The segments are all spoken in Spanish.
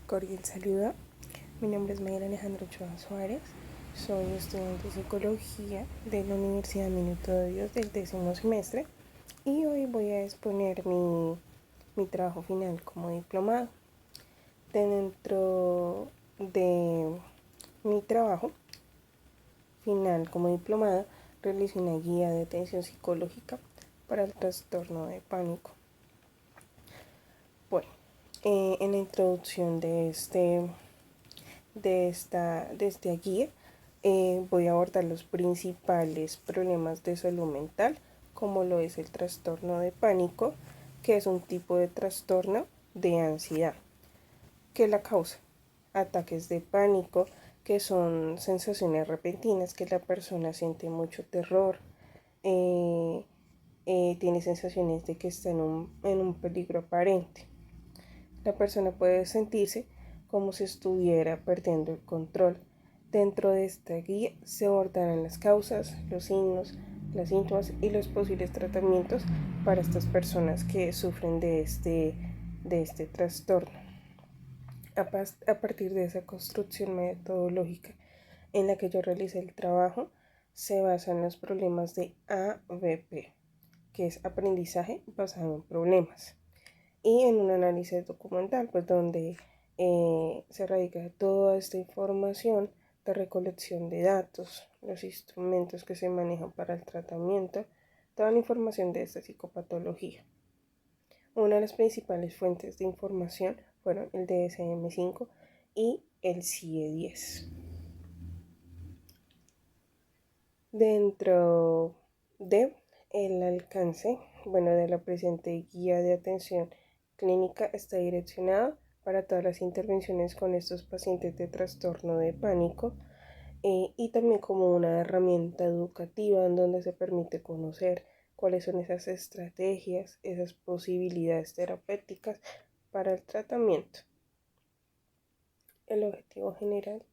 Cordial saludo. Mi nombre es Mayra Alejandro Ochoa Suárez. Soy estudiante de Psicología de la Universidad Minuto de Dios del 10º semestre y hoy voy a exponer mi trabajo final como diplomado. Dentro de mi trabajo final como diplomado realicé una guía de atención psicológica para el trastorno de pánico. Bueno, en la introducción de esta guía voy a abordar los principales problemas de salud mental, como lo es el trastorno de pánico, que es un tipo de trastorno de ansiedad. ¿Qué la causa? Ataques de pánico, que son sensaciones repentinas que la persona siente mucho terror, tiene sensaciones de que está en un peligro aparente. La persona puede sentirse como si estuviera perdiendo el control. Dentro de esta guía se abordarán las causas, los signos, las síntomas y los posibles tratamientos para estas personas que sufren de este trastorno. A partir de esa construcción metodológica en la que yo realicé el trabajo, se basa en los problemas de ABP, que es aprendizaje basado en problemas, y en un análisis documental, pues donde se radica toda esta información de recolección de datos, los instrumentos que se manejan para el tratamiento, toda la información de esta psicopatología. Una de las principales fuentes de información fueron el DSM-5 y el CIE-10. Dentro de el alcance, de la presente guía de atención clínica está direccionado para todas las intervenciones con estos pacientes de trastorno de pánico, y también como una herramienta educativa en donde se permite conocer cuáles son esas estrategias, esas posibilidades terapéuticas para el tratamiento. El objetivo general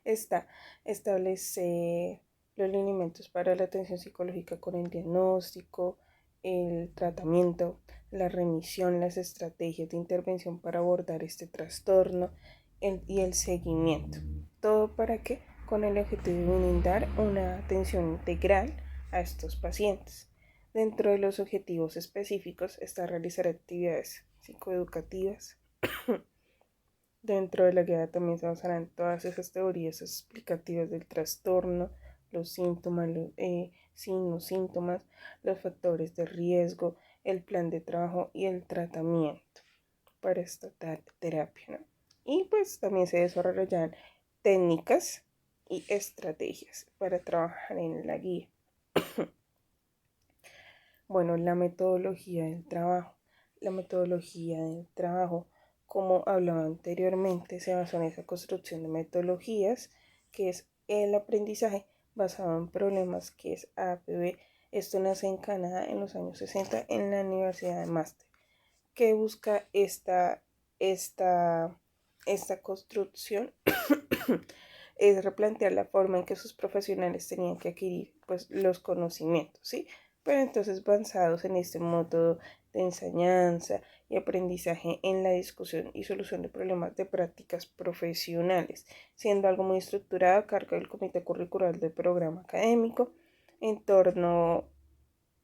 está establecer los lineamientos para la atención psicológica con el diagnóstico, el tratamiento, la remisión, las estrategias de intervención para abordar este trastorno y el seguimiento. Todo para que con el objetivo de brindar una atención integral a estos pacientes. Dentro de los objetivos específicos está realizar actividades psicoeducativas. Dentro de la guía también se basarán todas esas teorías explicativas del trastorno, los síntomas, signos, síntomas, los factores de riesgo, el plan de trabajo y el tratamiento para esta terapia, ¿no? Y pues también se desarrollan técnicas y estrategias para trabajar en la guía. Bueno, la metodología del trabajo. La metodología del trabajo, como hablaba anteriormente, se basa en esa construcción de metodologías, que es el aprendizaje basado en problemas, que es APB. Esto nace en Canadá en los años 60 en la Universidad de Máster, que busca esta construcción es replantear la forma en que sus profesionales tenían que adquirir pues, los conocimientos, ¿sí? Pero entonces basados en este método de enseñanza y aprendizaje en la discusión y solución de problemas de prácticas profesionales, siendo algo muy estructurado a cargo del comité curricular del programa académico, en torno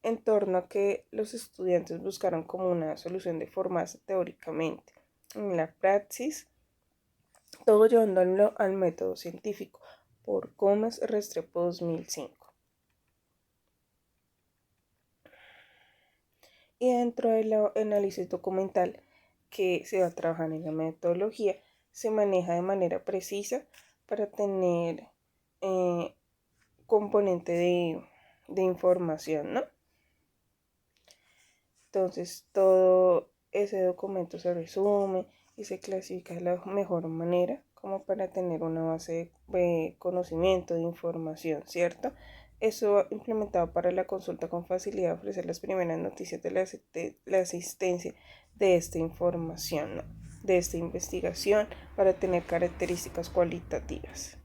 a que los estudiantes buscaron como una solución de formarse teóricamente en la praxis, todo llevándolo al método científico, por Gómez Restrepo 2005. Y dentro del análisis documental que se va a trabajar en la metodología, se maneja de manera precisa para tener componente de información, ¿no? Entonces todo ese documento se resume y se clasifica de la mejor manera como para tener una base de conocimiento, de información, ¿cierto? Eso implementado para la consulta con facilidad, ofrecer las primeras noticias de la asistencia de esta información, ¿no? De esta investigación para tener características cualitativas.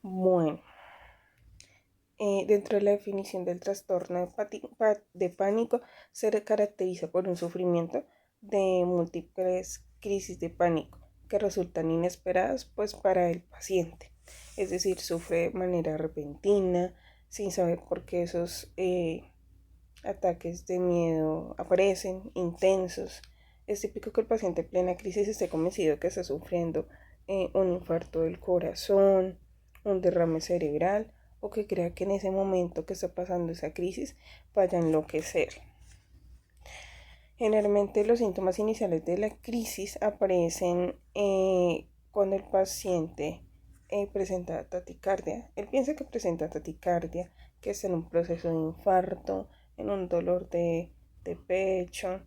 Bueno. Dentro de la definición del trastorno de pánico, se caracteriza por un sufrimiento de múltiples crisis de pánico que resultan inesperadas pues para el paciente. Es decir, sufre de manera repentina, sin saber por qué esos ataques de miedo aparecen, intensos. Es típico que el paciente en plena crisis esté convencido que está sufriendo un infarto del corazón, un derrame cerebral o que crea que en ese momento que está pasando esa crisis vaya a enloquecer. Generalmente los síntomas iniciales de la crisis aparecen cuando el paciente presenta taquicardia. Él piensa que presenta taquicardia, que está en un proceso de infarto, en un dolor de pecho,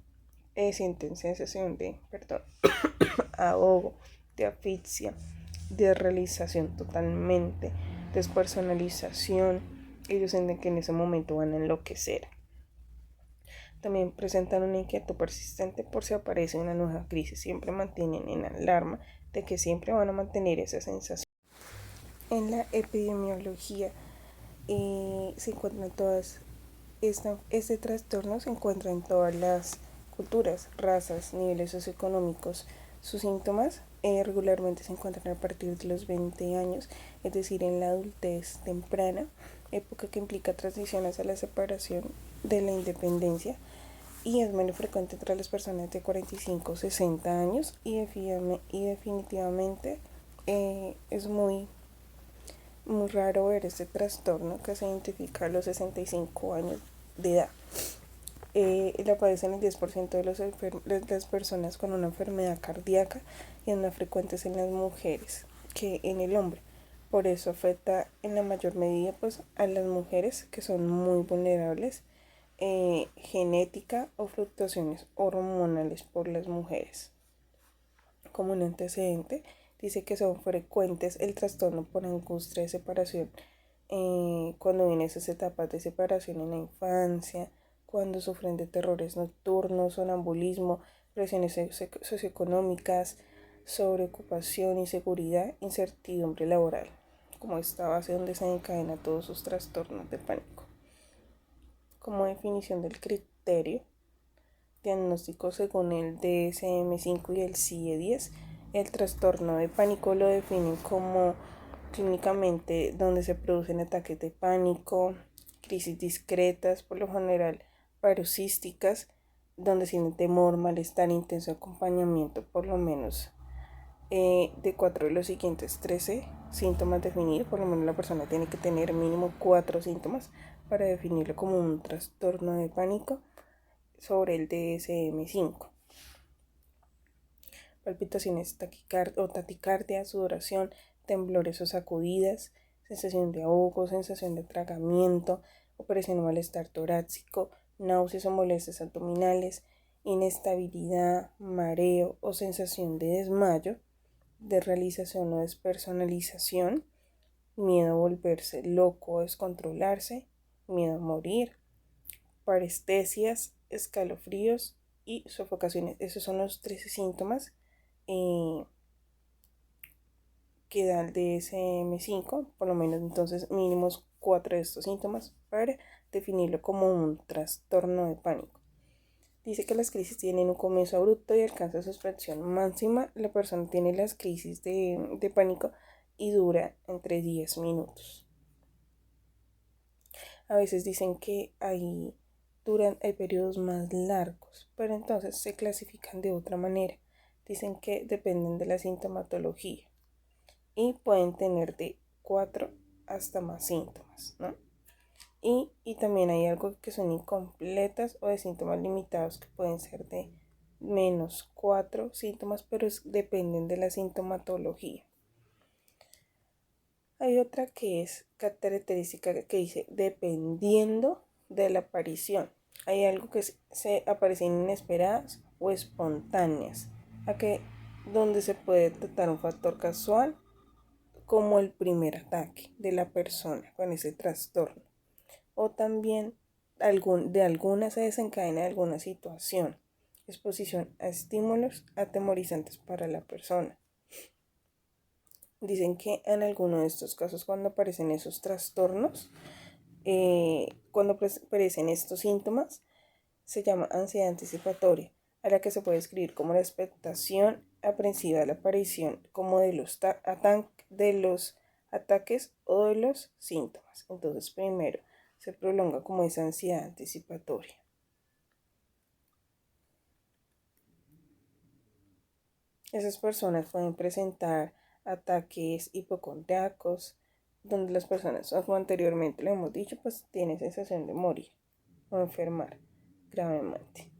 sienten sensación de, ahogo, de asfixia, de realización totalmente, despersonalización. Ellos sienten que en ese momento van a enloquecer. También presentan una inquietud persistente por si aparece una nueva crisis. Siempre mantienen en alarma de que siempre van a mantener esa sensación. En la epidemiología se encuentran este trastorno se encuentra en todas las culturas, razas, niveles socioeconómicos. Sus síntomas regularmente se encuentran a partir de los 20 años, es decir, en la adultez temprana, época que implica transición hacia la separación de la independencia, y es menos frecuente entre las personas de 45 o 60 años y definitivamente es muy raro ver este trastorno que se identifica a los 65 años de edad. La padecen el 10% de las personas con una enfermedad cardíaca y es más frecuente en las mujeres que en el hombre. Por eso afecta en la mayor medida pues, a las mujeres que son muy vulnerables, genética o fluctuaciones hormonales por las mujeres. Como un antecedente, dice que son frecuentes el trastorno por angustia de separación cuando vienen esas etapas de separación en la infancia, cuando sufren de terrores nocturnos, sonambulismo, presiones socioeconómicas, sobreocupación, inseguridad, incertidumbre laboral, como esta base donde se encadena todos sus trastornos de pánico. Como definición del criterio diagnóstico según el DSM-5 y el CIE-10, el trastorno de pánico lo definen como clínicamente donde se producen ataques de pánico, crisis discretas, por lo general paroxísticas, donde sienten temor, malestar, intenso acompañamiento, por lo menos de 4 de los siguientes 13 síntomas definidos. Por lo menos la persona tiene que tener mínimo 4 síntomas para definirlo como un trastorno de pánico sobre el DSM-5. Palpitaciones o taquicardia, sudoración, temblores o sacudidas, sensación de ahogo, sensación de atragamiento, opresión o malestar torácico, náuseas o molestias abdominales, inestabilidad, mareo o sensación de desmayo, desrealización o despersonalización, miedo a volverse loco o descontrolarse, miedo a morir, parestesias, escalofríos y sofocaciones. Esos son los 13 síntomas que da el DSM-5, por lo menos entonces mínimos 4 de estos síntomas para definirlo como un trastorno de pánico. Dice que las crisis tienen un comienzo abrupto y alcanza su expresión máxima. La persona tiene las crisis de pánico y dura entre 10 minutos. A veces dicen que hay periodos más largos, pero entonces se clasifican de otra manera. Dicen que dependen de la sintomatología y pueden tener de 4 hasta más síntomas, ¿no? Y también hay algo que son incompletas o de síntomas limitados que pueden ser de menos 4 síntomas, pero dependen de la sintomatología. Hay otra que es característica que dice dependiendo de la aparición. Hay algo que se aparecen inesperadas o espontáneas, donde se puede tratar un factor casual como el primer ataque de la persona con ese trastorno, o también de alguna se desencadena alguna situación, exposición a estímulos atemorizantes para la persona. Dicen que en alguno de estos casos, cuando aparecen esos trastornos, cuando aparecen estos síntomas, se llama ansiedad anticipatoria. a la que se puede describir como la expectación aprensiva de la aparición como de los ataques o de los síntomas. Entonces, primero se prolonga como esa ansiedad anticipatoria. Esas personas pueden presentar ataques hipocondríacos, donde las personas, como anteriormente lo hemos dicho, pues tienen sensación de morir o enfermar gravemente.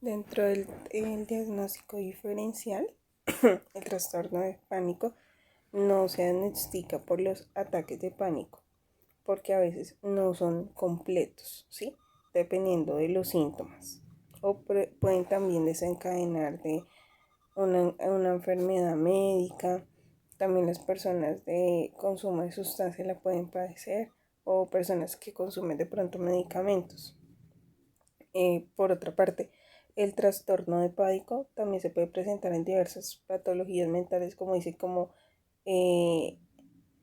Dentro del diagnóstico diferencial, el trastorno de pánico no se diagnostica por los ataques de pánico, porque a veces no son completos, ¿sí? Dependiendo de los síntomas. O pueden también desencadenar de una enfermedad médica. También las personas de consumo de sustancias la pueden padecer, o personas que consumen de pronto medicamentos. Por otra parte, el trastorno de pánico también se puede presentar en diversas patologías mentales, como dice, como en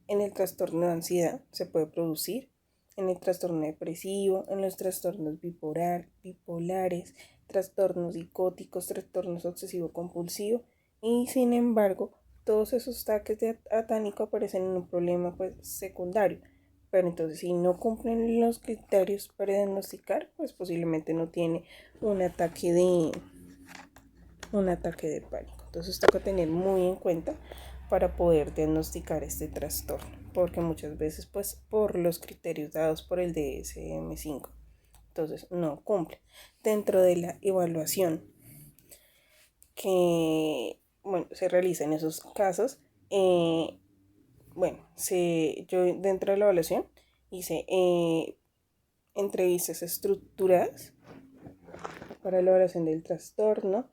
el trastorno de ansiedad se puede producir, en el trastorno depresivo, en los trastornos bipolares, trastornos psicóticos, trastornos obsesivo-compulsivo, y sin embargo, todos esos ataques de atánico aparecen en un problema pues secundario. Pero entonces, si no cumplen los criterios para diagnosticar, pues posiblemente no tiene un ataque de pánico. Entonces, toca tener muy en cuenta para poder diagnosticar este trastorno, porque muchas veces, pues, por los criterios dados por el DSM-5, entonces no cumple. Dentro de la evaluación que, bueno, se realiza en esos casos, yo dentro de la evaluación hice entrevistas estructuradas para la evaluación del trastorno.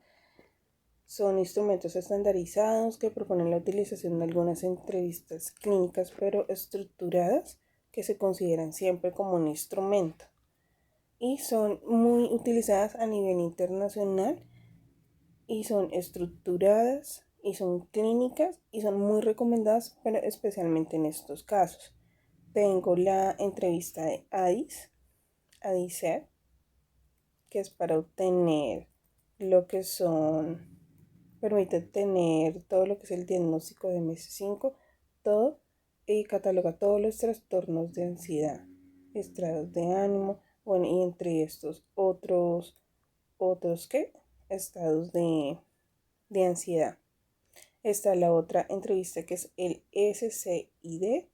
Son instrumentos estandarizados que proponen la utilización de algunas entrevistas clínicas, pero estructuradas, que se consideran siempre como un instrumento. Y son muy utilizadas a nivel internacional, y son estructuradas, y son clínicas, y son muy recomendadas, pero especialmente en estos casos. Tengo la entrevista de ADICER, que es para obtener lo que son, permite tener todo lo que es el diagnóstico de MS5, todo, y cataloga todos los trastornos de ansiedad, estados de ánimo, bueno, y entre estos otros estados de ansiedad. Está la otra entrevista, que es el SCID,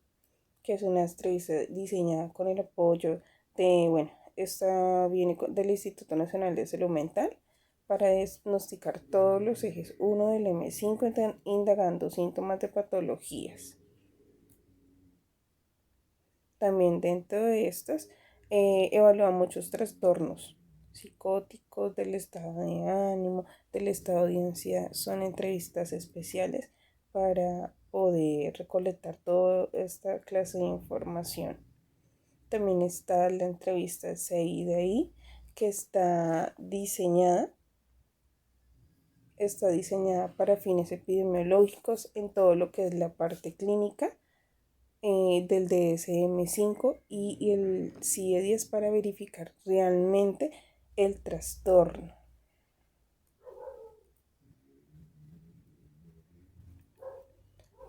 que es una entrevista diseñada con el apoyo de, bueno, esta viene del Instituto Nacional de Salud Mental, para diagnosticar todos los ejes 1 del M5, indagando síntomas de patologías. También dentro de estas evalúa muchos trastornos psicóticos, del estado de ánimo, del estado de ansiedad. Son entrevistas especiales para poder recolectar toda esta clase de información. También está la entrevista CIDI, que está diseñada para fines epidemiológicos en todo lo que es la parte clínica del DSM-5, y el CIE-10 para verificar realmente el trastorno.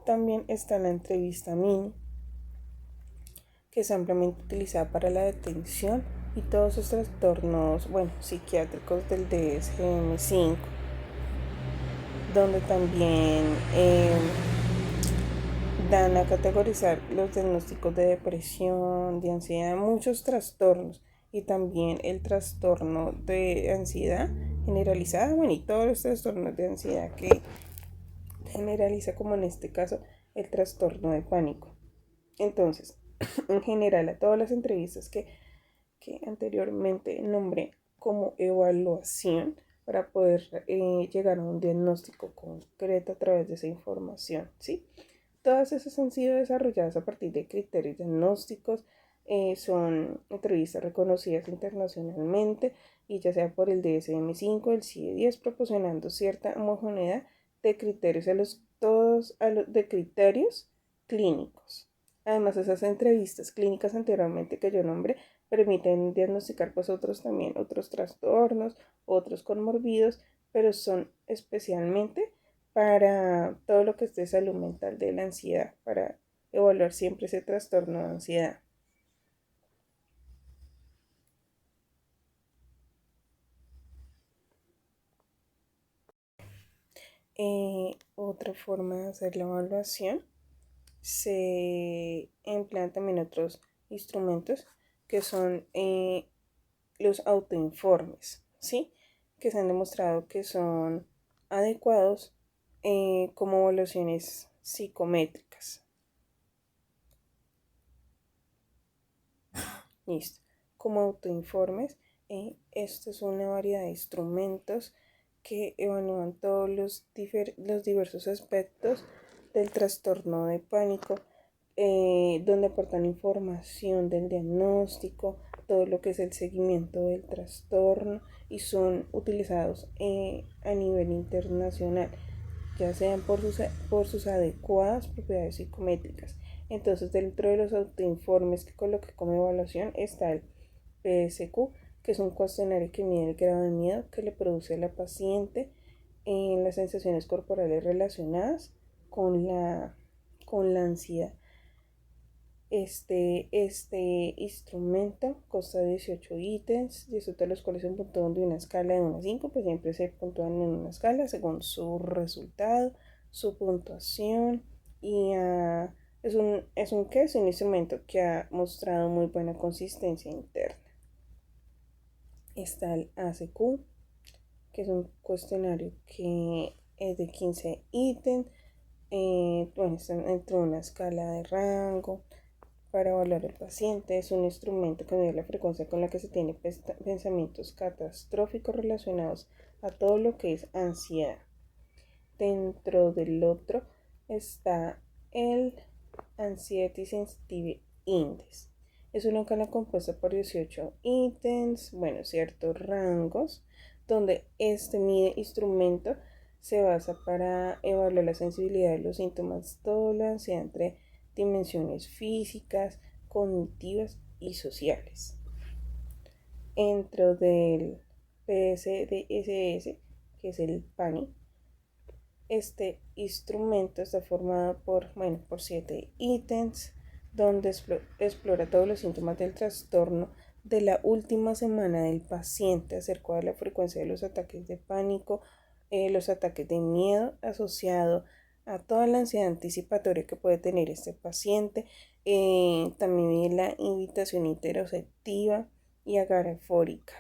También está la entrevista MINI, que es ampliamente utilizada para la detención y todos los trastornos, psiquiátricos del DSM-5, donde también dan a categorizar los diagnósticos de depresión, de ansiedad, muchos trastornos, y también el trastorno de ansiedad generalizada, y todos los trastornos de ansiedad que generaliza, como en este caso el trastorno de pánico. Entonces, en general, a todas las entrevistas que anteriormente nombré como evaluación, para poder llegar a un diagnóstico concreto a través de esa información, ¿sí? Todas esas han sido desarrolladas a partir de criterios diagnósticos, son entrevistas reconocidas internacionalmente, y ya sea por el DSM-5, el CIE-10, proporcionando cierta homogeneidad de criterios de criterios clínicos. Además, esas entrevistas clínicas anteriormente que yo nombré permiten diagnosticar pues otros trastornos, otros comorbidos, pero son especialmente para todo lo que es de salud mental de la ansiedad, para evaluar siempre ese trastorno de ansiedad. Otra forma de hacer la evaluación, se emplean también otros instrumentos que son los autoinformes, ¿sí? Que se han demostrado que son adecuados como evaluaciones psicométricas. Listo. Como autoinformes, esto es una variedad de instrumentos que evalúan todos los diversos aspectos del trastorno de pánico, donde aportan información del diagnóstico, todo lo que es el seguimiento del trastorno y son utilizados a nivel internacional, ya sean por sus adecuadas propiedades psicométricas. Entonces, dentro de los autoinformes que coloqué como evaluación está el PSQ, que es un cuestionario que mide el grado de miedo que le produce a la paciente en las sensaciones corporales relacionadas con la ansiedad. Este instrumento consta de 18 ítems, 18 de los cuales se puntúan de una escala de 1 a 5, pues siempre se puntúan en una escala según su resultado, su puntuación y es un instrumento que ha mostrado muy buena consistencia interna. Está el ACQ, que es un cuestionario que es de 15 ítems, está entre una escala de rango. Para evaluar al paciente es un instrumento que mide la frecuencia con la que se tiene pensamientos catastróficos relacionados a todo lo que es ansiedad. Dentro del otro está el Anxiety Sensitivity Index. Es una escala compuesta por 18 ítems, ciertos rangos, donde este instrumento se basa para evaluar la sensibilidad de los síntomas de la ansiedad entre dimensiones físicas, cognitivas y sociales. Dentro del PSDSS, que es el PANI, este instrumento está formado por 7 ítems, donde explora todos los síntomas del trastorno de la última semana del paciente acerca de la frecuencia de los ataques de pánico, los ataques de miedo asociado a toda la ansiedad anticipatoria que puede tener este paciente, también la invitación interoceptiva y agorafórica.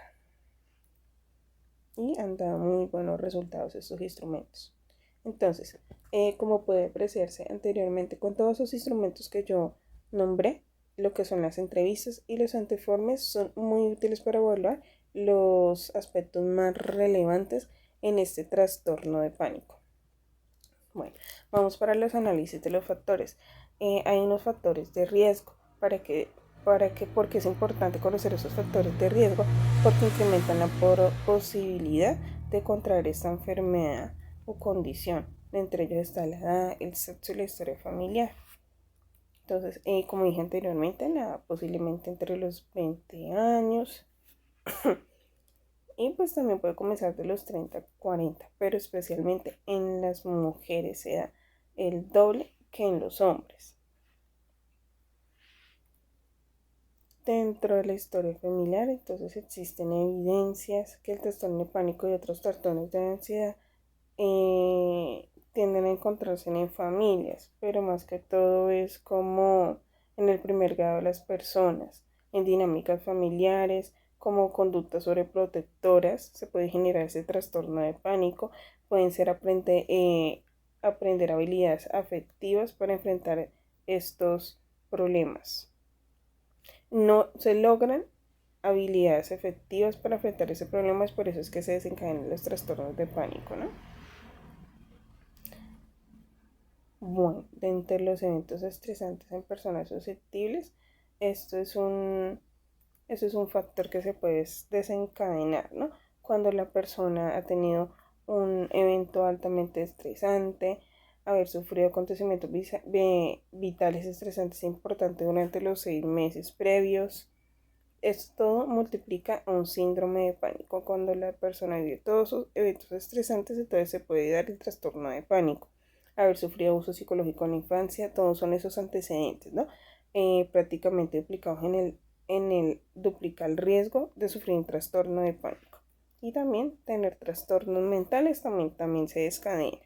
Y han dado muy buenos resultados estos instrumentos. Entonces, como puede apreciarse anteriormente con todos esos instrumentos que yo nombré, lo que son las entrevistas y los anteformes son muy útiles para evaluar los aspectos más relevantes en este trastorno de pánico. Bueno, vamos para los análisis de los factores. Hay unos factores de riesgo porque es importante conocer esos factores de riesgo porque incrementan la posibilidad de contraer esta enfermedad o condición. Entre ellos está la edad, el sexo y la historia familiar. Entonces, como dije anteriormente, posiblemente entre los 20 años y pues también puede comenzar de los 30 a 40, pero especialmente en las mujeres se da el doble que en los hombres. Dentro de la historia familiar, entonces existen evidencias que el trastorno de pánico y otros trastornos de ansiedad tienden a encontrarse en familias, pero más que todo es como en el primer grado de las personas, en dinámicas familiares, como conductas sobreprotectoras, se puede generar ese trastorno de pánico, pueden ser aprender habilidades afectivas para enfrentar estos problemas. No se logran habilidades efectivas para enfrentar ese problema, es por eso es que se desencadenan los trastornos de pánico, ¿no? Bueno, dentro de los eventos estresantes en personas susceptibles, esto es un factor que se puede desencadenar, ¿no? Cuando la persona ha tenido un evento altamente estresante, haber sufrido acontecimientos vitales estresantes importantes durante los 6 meses previos. Esto multiplica un síndrome de pánico. Cuando la persona vive todos sus eventos estresantes, entonces se puede dar el trastorno de pánico. Haber sufrido abuso psicológico en la infancia, todos son esos antecedentes, ¿no? Prácticamente implicados en el duplica el riesgo de sufrir un trastorno de pánico. Y también tener trastornos mentales también se descadena.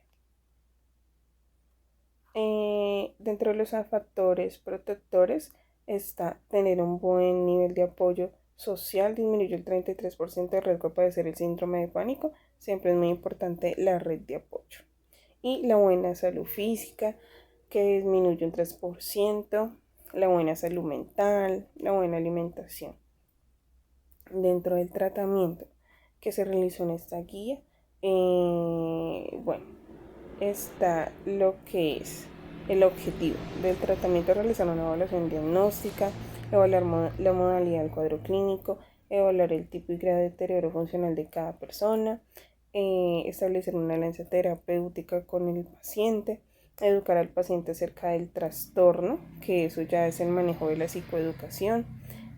Dentro de los factores protectores está tener un buen nivel de apoyo social, disminuye el 33% de riesgo de padecer el síndrome de pánico. Siempre es muy importante la red de apoyo. Y la buena salud física, que disminuye un 3%, la buena salud mental, la buena alimentación. Dentro del tratamiento que se realizó en esta guía, está lo que es el objetivo del tratamiento: realizar una evaluación diagnóstica, evaluar la modalidad del cuadro clínico, evaluar el tipo y grado de deterioro funcional de cada persona, establecer una alianza terapéutica con el paciente, educar al paciente acerca del trastorno, que eso ya es el manejo de la psicoeducación,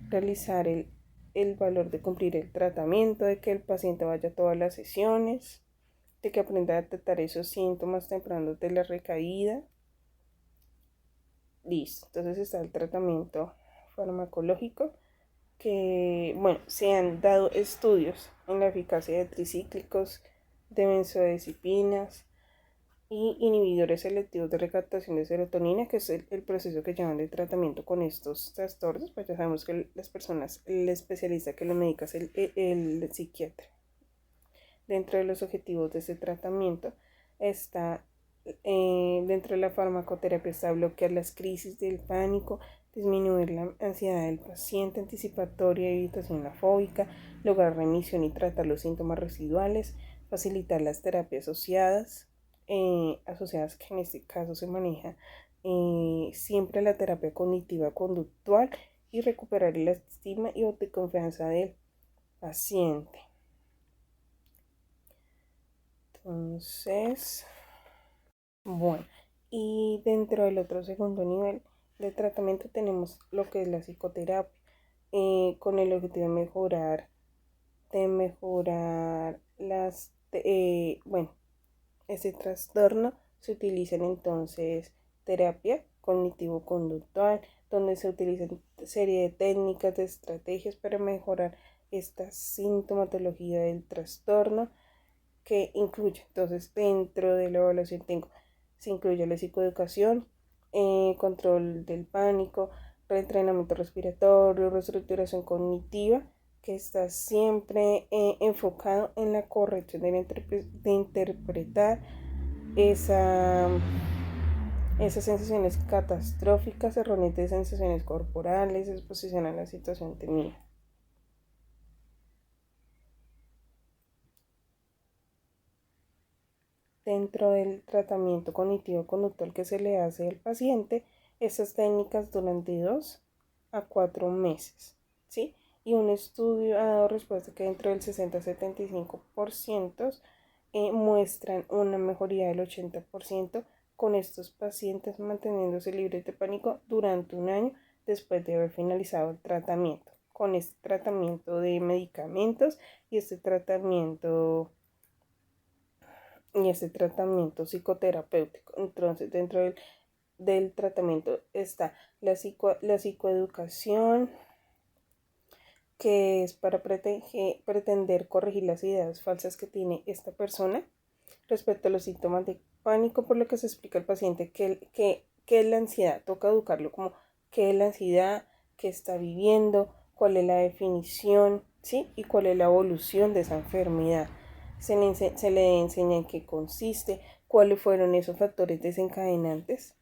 realizar el valor de cumplir el tratamiento, de que el paciente vaya a todas las sesiones, de que aprenda a detectar esos síntomas tempranos de la recaída. Listo, entonces está el tratamiento farmacológico, que, se han dado estudios en la eficacia de tricíclicos, de benzodiazepinas y inhibidores selectivos de recaptación de serotonina, que es el proceso que llevan de tratamiento con estos trastornos. Pues ya sabemos que las personas, el especialista que lo medica es el psiquiatra. Dentro de los objetivos de este tratamiento está, dentro de la farmacoterapia, está bloquear las crisis del pánico, disminuir la ansiedad del paciente, anticipatoria y evitación afóbica, lograr remisión y tratar los síntomas residuales, facilitar las terapias asociadas, que en este caso se maneja siempre la terapia cognitiva conductual, y recuperar la estima y autoconfianza del paciente. Entonces, y dentro del otro segundo nivel de tratamiento tenemos lo que es la psicoterapia, con el objetivo de mejorar ese trastorno. Se utilizan entonces terapia cognitivo-conductual, donde se utilizan serie de técnicas, de estrategias para mejorar esta sintomatología del trastorno, que incluye, entonces, dentro de la evaluación se incluye la psicoeducación, control del pánico, reentrenamiento respiratorio, reestructuración cognitiva, que está siempre enfocado en la corrección de interpretar esas sensaciones catastróficas, erróneas de sensaciones corporales, exposición a la situación temida. Dentro del tratamiento cognitivo-conductual que se le hace al paciente, estas técnicas duran de 2 a 4 meses, ¿sí? Y un estudio ha dado respuesta que dentro del 60-75% muestran una mejoría del 80% con estos pacientes manteniéndose libres de pánico durante un año después de haber finalizado el tratamiento, con este tratamiento de medicamentos y este tratamiento psicoterapéutico. Entonces, dentro del tratamiento está la psicoeducación, que es para pretender corregir las ideas falsas que tiene esta persona respecto a los síntomas de pánico, por lo que se explica al paciente que es la ansiedad. Toca educarlo como qué es la ansiedad, qué está viviendo, cuál es la definición, ¿sí? Y cuál es la evolución de esa enfermedad. Se le enseña en qué consiste, cuáles fueron esos factores desencadenantes,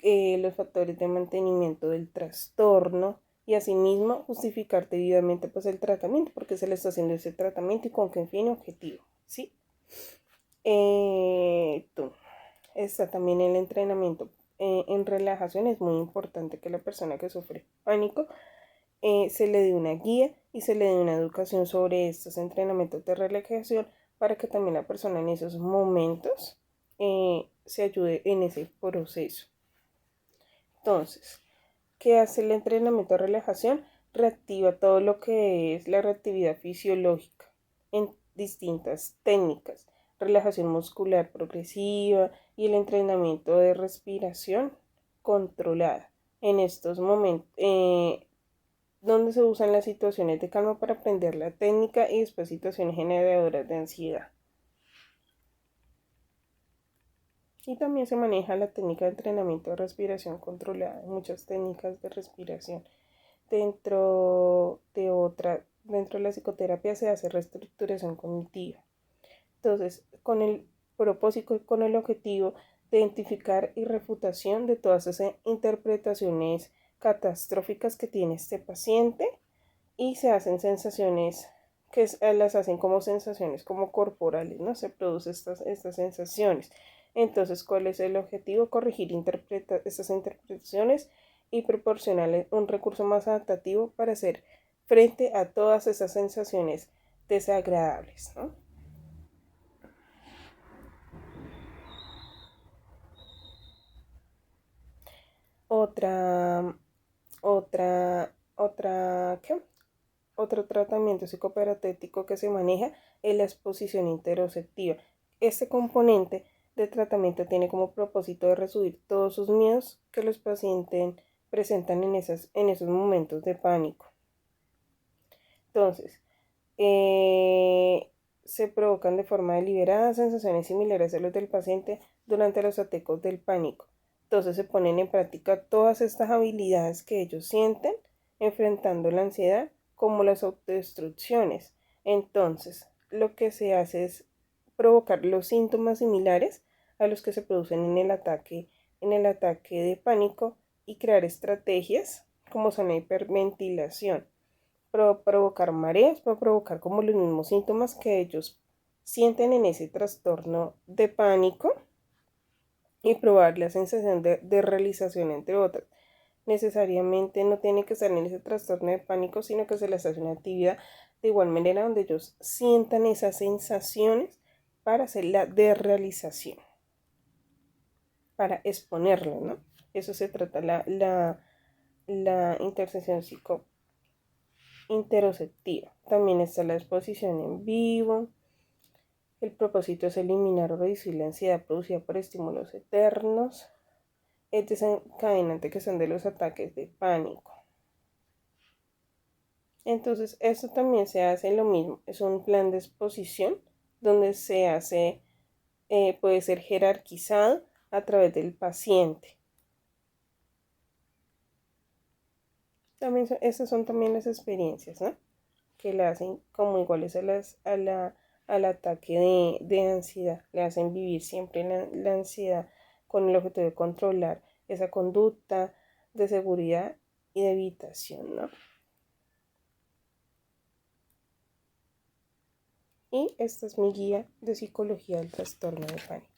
los factores de mantenimiento del trastorno, y asimismo justificar debidamente pues el tratamiento, porque se le está haciendo ese tratamiento y con qué fin objetivo, ¿sí? Está también el entrenamiento en relajación. Es muy importante que la persona que sufre pánico se le dé una guía y se le dé una educación sobre estos entrenamientos de relajación, para que también la persona en esos momentos se ayude en ese proceso. Entonces, ¿qué hace el entrenamiento de relajación? Reactiva todo lo que es la reactividad fisiológica en distintas técnicas, relajación muscular progresiva y el entrenamiento de respiración controlada. En estos momentos, donde se usan las situaciones de calma para aprender la técnica y después situaciones generadoras de ansiedad. Y también se maneja la técnica de entrenamiento de respiración controlada, muchas técnicas de respiración. Dentro de la psicoterapia se hace reestructuración cognitiva. Entonces, con el propósito y con el objetivo de identificar y refutación de todas esas interpretaciones catastróficas que tiene este paciente y se hacen sensaciones que las hacen como sensaciones como corporales, ¿no? Se producen estas sensaciones. Entonces, ¿cuál es el objetivo? Corregir estas interpretaciones y proporcionarle un recurso más adaptativo para hacer frente a todas esas sensaciones desagradables, ¿no? Otra, ¿qué? Otro tratamiento psicoperatético que se maneja es la exposición interoceptiva. Este componente de tratamiento tiene como propósito de reducir todos sus miedos que los pacientes presentan en esos momentos de pánico. Entonces, se provocan de forma deliberada sensaciones similares a los del paciente durante los ataques del pánico. Entonces se ponen en práctica todas estas habilidades que ellos sienten enfrentando la ansiedad como las autodestrucciones. Entonces, lo que se hace es provocar los síntomas similares a los que se producen en el ataque de pánico y crear estrategias como son la hiperventilación, provocar mareas, puede provocar como los mismos síntomas que ellos sienten en ese trastorno de pánico y probar la sensación de realización, entre otras. Necesariamente no tiene que estar en ese trastorno de pánico, sino que se les hace una actividad de igual manera donde ellos sientan esas sensaciones para hacer la desrealización, para exponerlo, ¿no? Eso se trata la intercesión interoceptiva. También está la exposición en vivo. El propósito es eliminar o reducir la ansiedad producida por estímulos externos. El desencadenante que son de los ataques de pánico. Entonces, esto también se hace lo mismo. Es un plan de exposición donde se hace, puede ser jerarquizado a través del paciente. También estas son también las experiencias, ¿no? Que le hacen como iguales al ataque de ansiedad. Le hacen vivir siempre la ansiedad con el objetivo de controlar esa conducta de seguridad y de evitación, ¿no? Y esta es mi guía de psicología del trastorno de pánico.